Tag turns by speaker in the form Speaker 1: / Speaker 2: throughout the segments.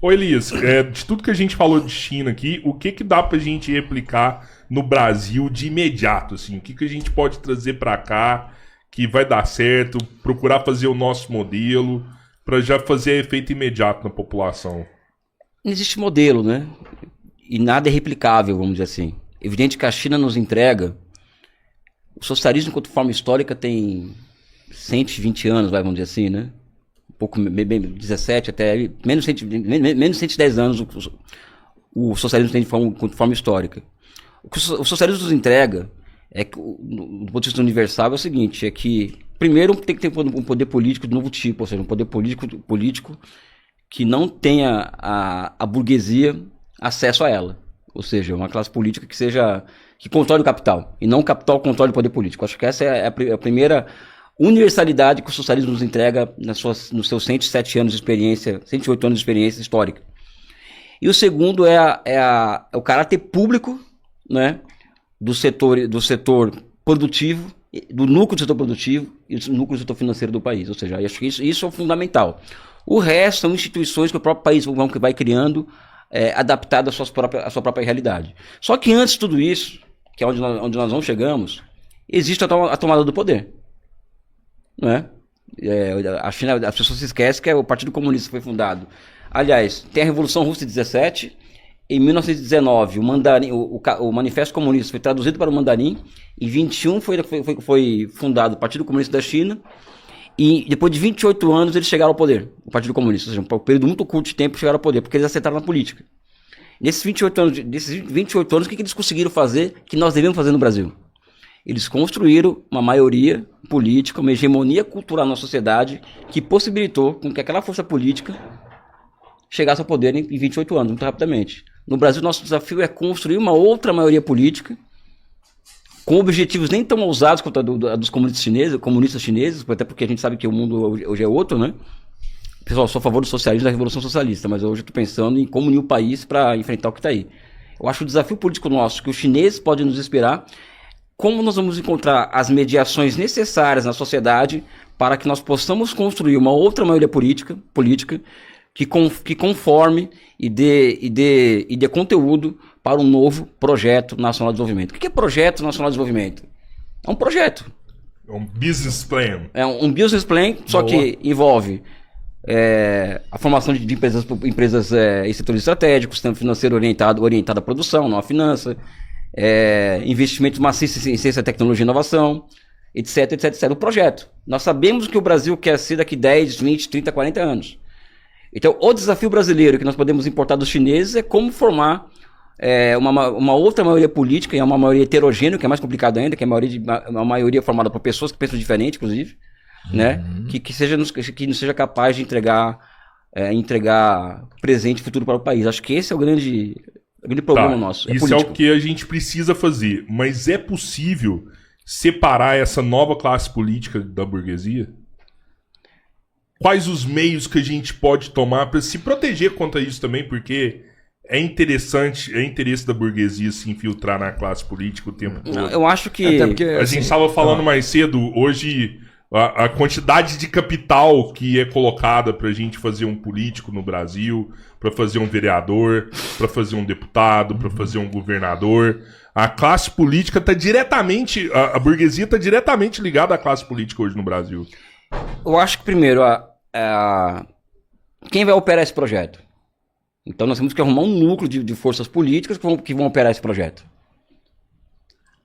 Speaker 1: Ô Elias, de tudo que a gente falou de China aqui, o que dá pra gente replicar no Brasil de imediato, assim? O que a gente pode trazer pra cá que vai dar certo, procurar fazer o nosso modelo pra já fazer efeito imediato na população?
Speaker 2: Não existe modelo, né? E nada é replicável, vamos dizer assim. Evidente que a China nos entrega. O socialismo, enquanto forma histórica, tem 120 anos, vamos dizer assim, né? Um pouco, 17 até, menos 110 anos o socialismo tem enquanto forma histórica. O que o socialismo nos entrega é que, do ponto de vista universal, é o seguinte, é que, primeiro, tem que ter um poder político de novo tipo, ou seja, um poder político que não tenha a burguesia acesso a ela. Ou seja, uma classe política que controle o capital, e não o capital controle o poder político. Acho que essa é a primeira universalidade que o socialismo nos entrega nos seus 107 anos de experiência, 108 anos de experiência histórica. E o segundo é o caráter público, né, do setor produtivo, do núcleo do setor produtivo e do núcleo do setor financeiro do país. Ou seja, acho que isso é o fundamental. O resto são instituições que o próprio país vai criando, adaptado à sua própria realidade. Só que antes de tudo isso, que é onde nós não chegamos, existe a tomada do poder. Não é? A China, as pessoas se esquecem que o Partido Comunista foi fundado. Aliás, tem a Revolução Russa de 17. Em 1919, o Manifesto Comunista foi traduzido para o mandarim. Em 21 foi fundado o Partido Comunista da China. E depois de 28 anos eles chegaram ao poder, o Partido Comunista. Ou seja, um período muito curto de tempo chegaram ao poder, porque eles acertaram na política. Desses 28 anos, o que eles conseguiram fazer que nós devemos fazer no Brasil? Eles construíram uma maioria política, uma hegemonia cultural na sociedade que possibilitou com que aquela força política chegasse ao poder em 28 anos, muito rapidamente. No Brasil, nosso desafio é construir uma outra maioria política com objetivos nem tão ousados quanto a dos comunistas chineses, até porque a gente sabe que o mundo hoje é outro, né? Pessoal, sou a favor do socialismo, da revolução socialista, mas hoje eu estou pensando em como unir o país para enfrentar o que está aí. Eu acho o desafio político nosso, que os chineses podem nos inspirar, como nós vamos encontrar as mediações necessárias na sociedade para que nós possamos construir uma outra maioria política que conforme e dê conteúdo para um novo projeto nacional de desenvolvimento. O que é projeto nacional de desenvolvimento? É um projeto.
Speaker 1: É um business plan.
Speaker 2: É um business plan, só que envolve a formação de empresas em setores estratégicos, sistema financeiro orientado à produção, não à finança, investimentos maciços em ciência, tecnologia e inovação, etc. O projeto. Nós sabemos o que o Brasil quer ser daqui 10, 20, 30, 40 anos. Então, o desafio brasileiro que nós podemos importar dos chineses é como formar uma outra maioria política, e é uma maioria heterogênea, que é mais complicado ainda, que é uma maioria formada por pessoas que pensam diferente, inclusive, né? Que não seja capaz de entregar presente e futuro para o país. Acho que esse é o grande problema nosso.
Speaker 1: Isso político. É o que a gente precisa fazer. Mas é possível separar essa nova classe política da burguesia? Quais os meios que a gente pode tomar para se proteger contra isso também? Porque é interesse da burguesia se infiltrar na classe política o tempo todo.
Speaker 2: Eu acho que...
Speaker 1: a gente estava falando mais cedo, hoje, a quantidade de capital que é colocada para a gente fazer um político no Brasil, para fazer um vereador, para fazer um deputado, para fazer um governador. A classe política está diretamente... A burguesia está diretamente ligada à classe política hoje no Brasil.
Speaker 2: Eu acho que, primeiro, quem vai operar esse projeto? Então nós temos que arrumar um núcleo de forças políticas que vão operar esse projeto.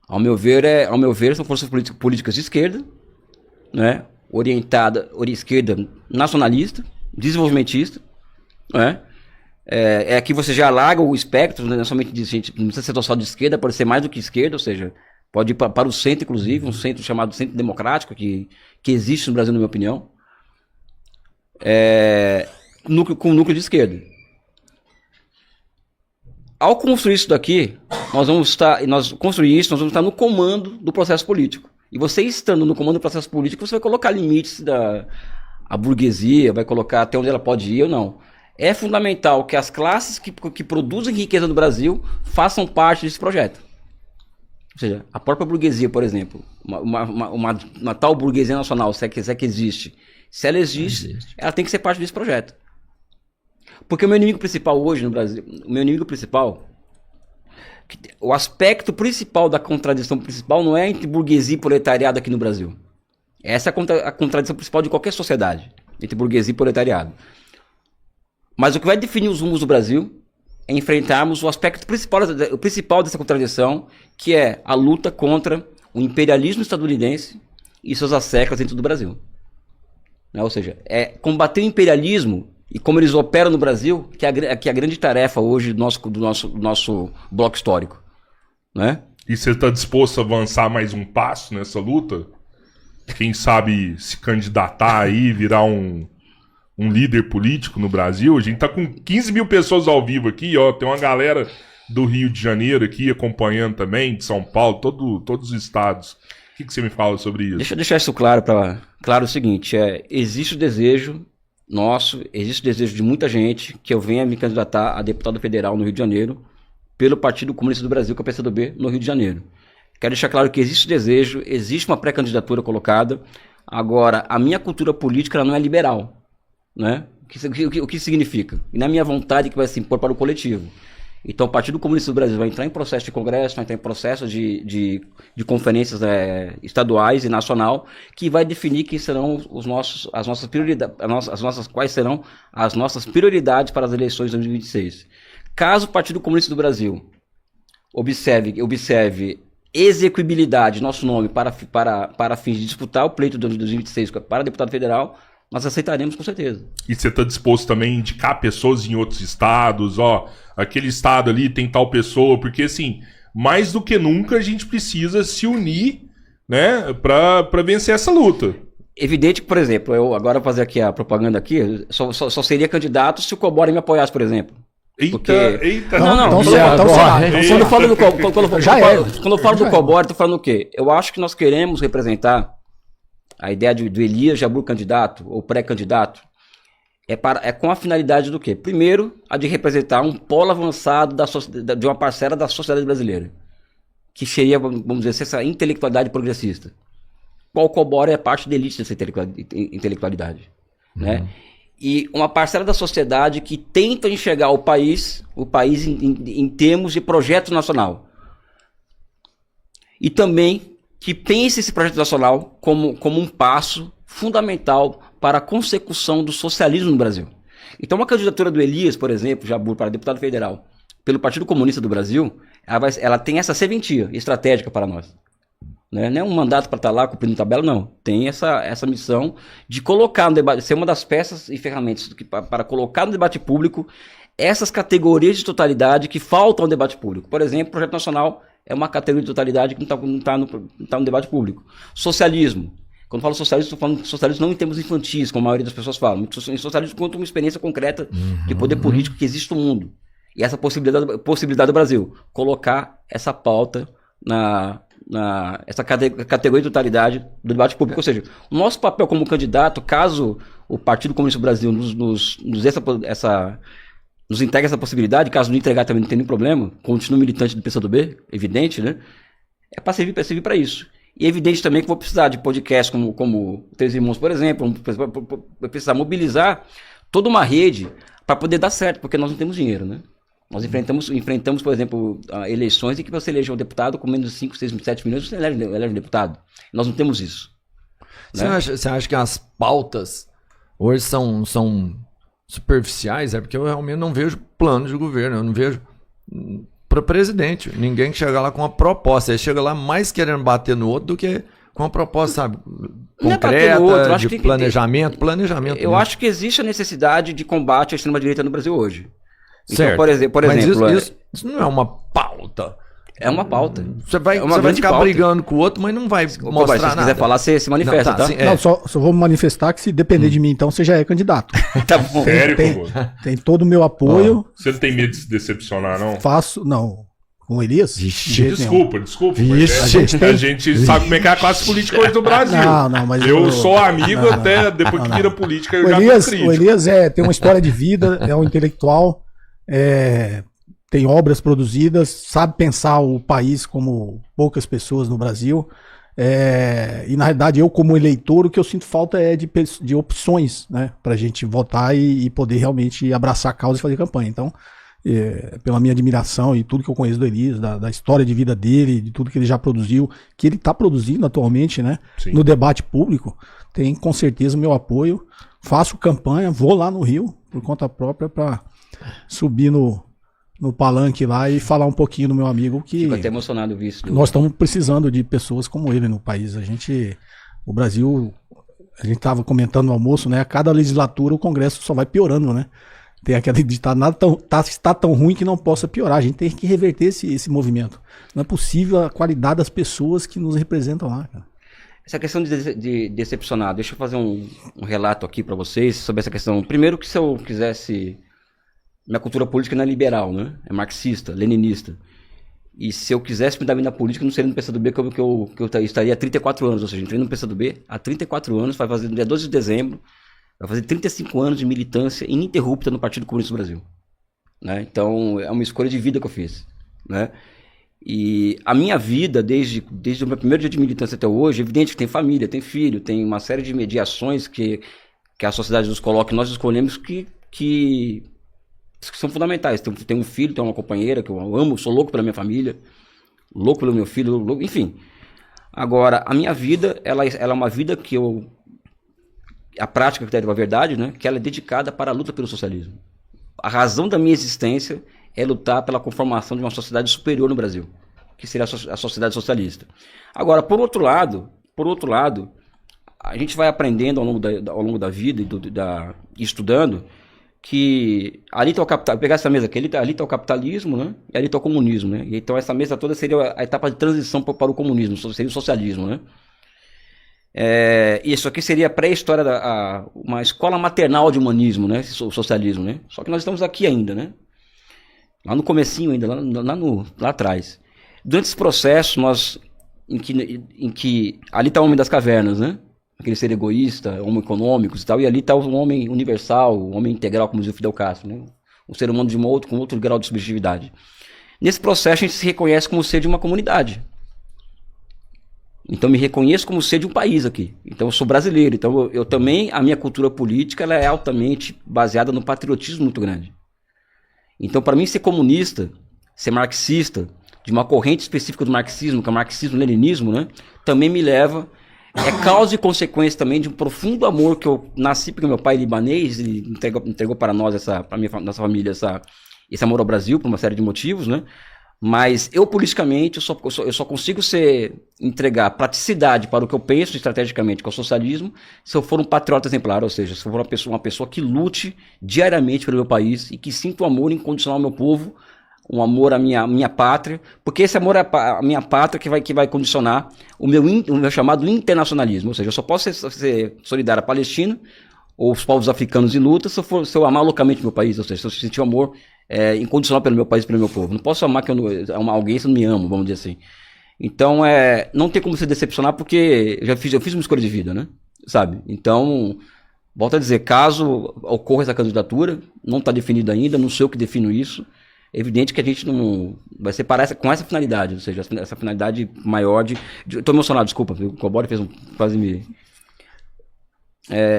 Speaker 2: Ao meu ver, são forças políticas de esquerda, né? Esquerda nacionalista, desenvolvimentista, né? Aqui você já alarga o espectro, né? Não é somente de gente, não precisa ser só de esquerda, pode ser mais do que esquerda, ou seja, pode ir para o centro, inclusive, um centro chamado Centro Democrático, que existe no Brasil, na minha opinião, com núcleo de esquerda. Ao construir isso daqui, nós vamos estar no comando do processo político. E você estando no comando do processo político, você vai colocar limites à burguesia, vai colocar até onde ela pode ir ou não. É fundamental que as classes que produzem riqueza no Brasil façam parte desse projeto. Ou seja, a própria burguesia, por exemplo, uma tal burguesia nacional, se é que existe, se ela existe, ela tem que ser parte desse projeto. Porque o meu inimigo principal hoje no Brasil, o aspecto principal da contradição principal não é entre burguesia e proletariado aqui no Brasil. Essa é a contradição principal de qualquer sociedade, entre burguesia e proletariado. Mas o que vai definir os rumos do Brasil é enfrentarmos o aspecto principal dessa contradição, que é a luta contra o imperialismo estadunidense e suas asseclas dentro do Brasil. Ou seja, é combater o imperialismo e como eles operam no Brasil, que é a grande tarefa hoje do nosso bloco histórico. Né?
Speaker 1: E você está disposto a avançar mais um passo nessa luta? Quem sabe se candidatar aí, virar um líder político no Brasil? A gente tá com 15 mil pessoas ao vivo aqui, ó. Tem uma galera do Rio de Janeiro aqui acompanhando também, de São Paulo, todos os estados. O que você me fala sobre isso?
Speaker 2: Deixa eu deixar isso claro o seguinte, existe o desejo nosso, existe o desejo de muita gente que eu venha me candidatar a deputado federal no Rio de Janeiro pelo Partido Comunista do Brasil, que é o PCdoB, no Rio de Janeiro. Quero deixar claro que existe desejo, existe uma pré-candidatura colocada. Agora, a minha cultura política ela não é liberal. Né? O que significa? E não é a minha vontade que vai se impor para o coletivo. Então, o Partido Comunista do Brasil vai entrar em processo de congresso, vai entrar em processo de conferências estaduais e nacional, que vai definir quem serão as nossas prioridades, quais serão as nossas prioridades para as eleições de 2026. Caso o Partido Comunista do Brasil observe execuibilidade, nosso nome, para fins de disputar o pleito de 2026 para deputado federal, nós aceitaremos com certeza.
Speaker 1: E você está disposto também a indicar pessoas em outros estados, ó, aquele estado ali tem tal pessoa, porque assim, mais do que nunca a gente precisa se unir, né, para vencer essa luta.
Speaker 2: Evidente que, por exemplo, eu agora fazer aqui a propaganda aqui, só seria candidato se o Cobora me apoiasse, por exemplo.
Speaker 1: Eita.
Speaker 2: Não. Quando eu falo do Cobora, eu tô falando o quê? Eu acho que nós queremos representar a ideia do Elias Jabbour candidato ou pré-candidato é com a finalidade do quê? Primeiro, a de representar um polo avançado de uma parcela da sociedade brasileira, que seria, vamos dizer, essa intelectualidade progressista. O Cobora é parte da elite dessa intelectualidade. Né? E uma parcela da sociedade que tenta enxergar o país em termos de projeto nacional. E também que pense esse projeto nacional como um passo fundamental para a consecução do socialismo no Brasil. Então, uma candidatura do Elias, por exemplo, Jabbour para deputado federal, pelo Partido Comunista do Brasil, ela tem essa serventia estratégica para nós. Né? Não é um mandato para estar lá cumprindo tabela, não. Tem essa missão de colocar no debate, ser uma das peças e ferramentas para colocar no debate público essas categorias de totalidade que faltam ao debate público. Por exemplo, o projeto nacional é uma categoria de totalidade que não tá no debate público. Socialismo. Quando eu falo socialismo, estou falando socialismo não em termos infantis, como a maioria das pessoas falam. Em socialismo quanto uma experiência concreta de poder político que existe no mundo. E essa possibilidade do Brasil. Colocar essa pauta essa categoria de totalidade do debate público. Ou seja, o nosso papel como candidato, caso o Partido Comunista do Brasil nos entregue essa possibilidade, caso não entregar também não tem nenhum problema, continuo militante do PCdoB, evidente, né? É para servir para isso. E é evidente também que vou precisar de podcasts como Três Irmãos, por exemplo, vou precisar mobilizar toda uma rede para poder dar certo, porque nós não temos dinheiro, né? Nós enfrentamos, por exemplo, eleições em que você elege um deputado com menos de 5, 6, 7 milhões, você elege um deputado. Nós não temos isso. Né?
Speaker 3: Você acha que as pautas hoje são superficiais? É porque eu realmente não vejo plano de governo, eu não vejo para presidente. Ninguém que chega lá com uma proposta. Ele chega lá mais querendo bater no outro do que com uma proposta, sabe, concreta, de planejamento.
Speaker 2: Eu acho que existe a necessidade de combate à extrema-direita no Brasil hoje.
Speaker 3: Certo.
Speaker 2: Então, por exemplo,
Speaker 3: mas isso não é uma pauta.
Speaker 2: É uma pauta.
Speaker 3: Você vai ficar pauta. Brigando com o outro, mas não vai mostrar nada.
Speaker 2: Se quiser falar, você se manifesta,
Speaker 4: não, tá? Não, só vou manifestar que se depender de mim, então, você já é candidato.
Speaker 2: Tá bom.
Speaker 1: Sério,
Speaker 4: tem todo o meu apoio.
Speaker 1: Você não tem medo de se decepcionar, não?
Speaker 4: Não. Com o Elias?
Speaker 1: Desculpa.
Speaker 4: Vixe.
Speaker 1: A gente sabe como é que é a classe política hoje do Brasil.
Speaker 4: Não, mas
Speaker 1: eu sou amigo até depois que vira política, eu já tô crítico.
Speaker 4: O Elias tem uma história de vida, é um intelectual, tem obras produzidas, sabe pensar o país como poucas pessoas no Brasil. E na realidade, eu como eleitor, o que eu sinto falta é de opções, né? Pra gente votar e poder realmente abraçar a causa e fazer campanha. Então, pela minha admiração e tudo que eu conheço do Elias, da história de vida dele, de tudo que ele já produziu, que ele está produzindo atualmente, né?
Speaker 1: Sim.
Speaker 4: No debate público, tem com certeza o meu apoio. Faço campanha, vou lá no Rio, por conta própria, para subir no palanque lá e falar um pouquinho do meu amigo que
Speaker 2: Fico até emocionado ouvir isso.
Speaker 4: nós estamos precisando de pessoas como ele no país. O Brasil, a gente estava comentando no almoço, né? A cada legislatura o Congresso só vai piorando, né? Tem aquela ditado, nada está tão ruim que não possa piorar. A gente tem que reverter esse movimento. Não é possível a qualidade das pessoas que nos representam lá, cara.
Speaker 2: Essa questão de decepcionar, deixa eu fazer um relato aqui para vocês sobre essa questão. Primeiro que se eu quisesse... Minha cultura política não é liberal, né? É marxista, leninista. E se eu quisesse me dar bem na política, não seria no PCdoB que eu estaria há 34 anos. Ou seja, entrei no PCdoB há 34 anos, vai fazer no dia 12 de dezembro, vai fazer 35 anos de militância ininterrupta no Partido Comunista do Brasil. Né? Então, é uma escolha de vida que eu fiz. Né? E a minha vida, desde o meu primeiro dia de militância até hoje, é evidente que tem família, tem filho, tem uma série de mediações que a sociedade nos coloca, e nós escolhemos que são fundamentais. Tem um filho, tem uma companheira que eu amo, sou louco pela minha família, louco pelo meu filho, louco, enfim. Agora, a minha vida, ela é uma vida que a prática que deve a verdade, né, que ela é dedicada para a luta pelo socialismo. A razão da minha existência é lutar pela conformação de uma sociedade superior no Brasil, que seria a sociedade socialista. Agora, por outro lado, a gente vai aprendendo ao longo da vida e estudando que ali está o capital, pegar essa mesa aqui, ali está o capitalismo, né? E ali está o comunismo, né? E então essa mesa toda seria a etapa de transição para o comunismo, seria o socialismo, né? Isso aqui seria a pré-história uma escola maternal de humanismo, né? O socialismo, né? Só que nós estamos aqui ainda, né? Lá no comecinho ainda, lá atrás. Durante esse processo, em que ali está o homem das cavernas, né? Aquele ser egoísta, homem econômicos e tal, e ali está o homem universal, o homem integral, como diz o Fidel Castro, né? Um ser humano com outro grau de subjetividade. Nesse processo, a gente se reconhece como ser de uma comunidade. Então, me reconheço como ser de um país aqui. Então, eu sou brasileiro. Então, eu também, a minha cultura política, ela é altamente baseada no patriotismo muito grande. Então, para mim, ser comunista, ser marxista, de uma corrente específica do marxismo, que é o marxismo-leninismo, né? Também me leva... É causa e consequência também de um profundo amor que eu nasci, porque meu pai é libanês, ele entregou para nós, para nossa família, esse amor ao Brasil, por uma série de motivos, né? Mas eu, politicamente, eu só consigo entregar praticidade para o que eu penso estrategicamente, que é o socialismo, se eu for um patriota exemplar, ou seja, se eu for uma pessoa que lute diariamente pelo meu país e que sinta o amor incondicional ao meu povo, um amor à minha pátria, porque esse amor à minha pátria que vai condicionar o meu chamado internacionalismo. Ou seja, eu só posso ser solidário à Palestina ou os povos africanos em luta se eu amar loucamente meu país, ou seja, se eu sentir um amor incondicional pelo meu país e pelo meu povo. Não posso amar alguém se eu não me amo, vamos dizer assim. Então, não tem como se decepcionar, porque eu fiz uma escolha de vida, né? Sabe? Então, volto a dizer, caso ocorra essa candidatura, não está definido ainda, não sei eu que defino isso. É evidente que a gente não vai separar com essa finalidade, ou seja, essa finalidade maior estou emocionado, desculpa, o Cobori fez quase me...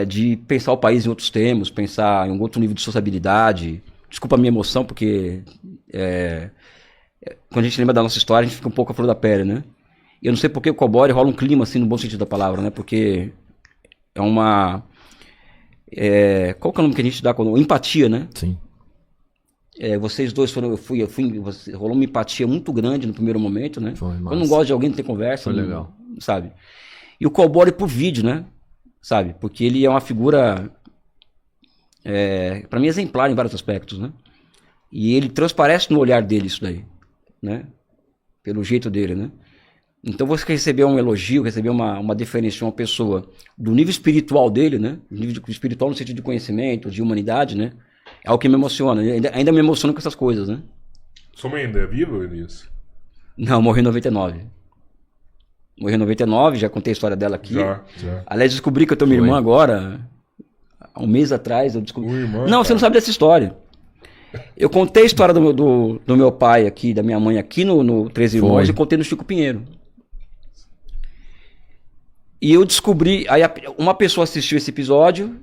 Speaker 2: de pensar o país em outros termos, pensar em um outro nível de sociabilidade. Desculpa a minha emoção, porque quando a gente lembra da nossa história, a gente fica um pouco à flor da pele, né? E eu não sei porque o Cobori rola um clima, assim, no bom sentido da palavra, né? Porque é uma... qual que é o nome que a gente dá quando... Empatia, né?
Speaker 3: Sim.
Speaker 2: Vocês dois foram, rolou uma empatia muito grande no primeiro momento, né?
Speaker 3: Foi,
Speaker 2: eu não gosto de alguém não ter conversa.
Speaker 3: Foi legal.
Speaker 2: Sabe? E o Cobori por vídeo, né? Sabe? Porque ele é uma figura, para mim, exemplar em vários aspectos, né? E ele transparece no olhar dele isso daí, né? Pelo jeito dele, né? Então você receber um elogio, receber uma deferência de uma pessoa do nível espiritual dele, né? Nível espiritual no sentido de conhecimento, de humanidade, né? É o que me emociona. Ainda me emociona com essas coisas, né?
Speaker 1: Sua mãe ainda é viva, Elias?
Speaker 2: Não, morreu em 99. Morreu em 99, já contei a história dela aqui.
Speaker 1: Já.
Speaker 2: Aliás, descobri que eu tenho minha irmã agora. Há um mês atrás eu descobri.
Speaker 1: Irmã,
Speaker 2: não, você não sabe dessa história. Eu contei a história do meu pai aqui, da minha mãe aqui no 13 Irmãos, e contei no Chico Pinheiro. E eu descobri, aí uma pessoa assistiu esse episódio,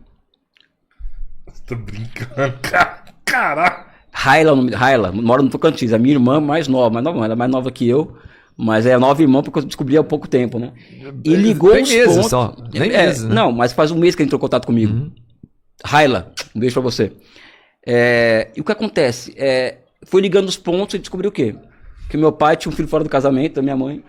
Speaker 1: Você tá brincando, cara. Caraca.
Speaker 2: Raila, mora no Tocantins, a minha irmã mais nova, ela é mais nova que eu, mas é a nova irmã porque eu descobri há pouco tempo, né? E ligou
Speaker 3: Tem
Speaker 2: os
Speaker 3: meses
Speaker 2: pontos.
Speaker 3: só, nem meses, né?
Speaker 2: Não, mas faz um mês que ele entrou em contato comigo. Raila, um beijo pra você. E o que acontece? Foi ligando os pontos e descobri o quê? Que meu pai tinha um filho fora do casamento da minha mãe,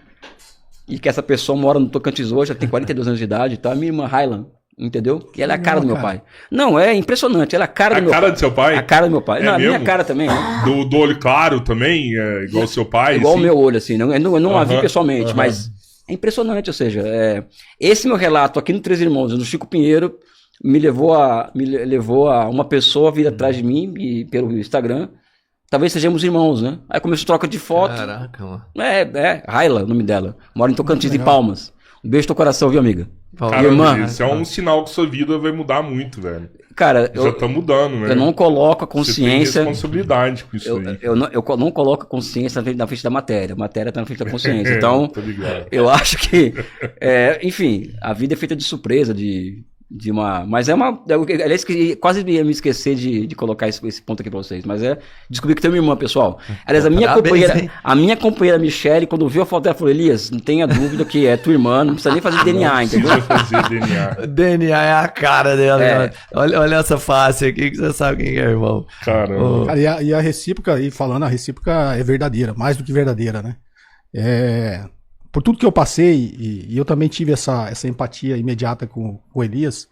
Speaker 2: e que essa pessoa mora no Tocantins hoje, ela tem 42 anos de idade, tá? Minha irmã Raila, entendeu? E ela é a cara do meu pai. Não, é impressionante, ela é a cara do meu pai.
Speaker 1: A cara do seu pai?
Speaker 2: A cara do meu pai.
Speaker 1: É
Speaker 2: Não, a minha
Speaker 1: mesmo?
Speaker 2: cara também, né?
Speaker 1: Do olho claro também, igual o seu pai?
Speaker 2: Igual
Speaker 1: assim?
Speaker 2: o meu olho, assim. Eu não a vi
Speaker 1: Aham,
Speaker 2: pessoalmente,
Speaker 1: aham.
Speaker 2: mas é impressionante, ou seja, esse meu relato aqui no Três Irmãos, no Chico Pinheiro, me levou a uma pessoa vir atrás de mim pelo Instagram. Talvez sejamos irmãos, né? Aí começou a troca de foto.
Speaker 3: Caraca, mano.
Speaker 2: Raila, o nome dela. Mora em Tocantins, em
Speaker 4: legal.
Speaker 2: Palmas. Um beijo no teu coração, viu, amiga?
Speaker 1: Cara,
Speaker 2: Irmã.
Speaker 1: isso é um sinal que sua vida vai mudar muito, velho.
Speaker 2: Cara,
Speaker 1: Já tá mudando, né?
Speaker 2: eu não coloco a
Speaker 1: Você tem
Speaker 2: consciência.
Speaker 1: responsabilidade com isso aí.
Speaker 2: Eu não coloco a consciência na frente da matéria. A matéria tá na frente da consciência. Então,
Speaker 1: Tô ligado.
Speaker 2: eu acho que, enfim, a vida é feita de surpresa, de uma. Mas aliás, que quase ia me esquecer de colocar esse ponto aqui pra vocês. Mas descobri que tem uma irmã, pessoal. Aliás,
Speaker 3: Parabéns, hein?
Speaker 2: a minha companheira Michele, quando viu a foto dela, falou: Elias, não tenha dúvida que é tua irmã, não precisa nem fazer DNA, entendeu?
Speaker 1: Precisa fazer DNA.
Speaker 3: DNA é a cara dela. Cara. Olha essa face aqui que você sabe quem é, irmão.
Speaker 1: Caramba.
Speaker 4: Cara, e a recíproca, e falando, a recíproca é verdadeira, mais do que verdadeira, né? Por tudo que eu passei, e eu também tive essa empatia imediata com o Elias,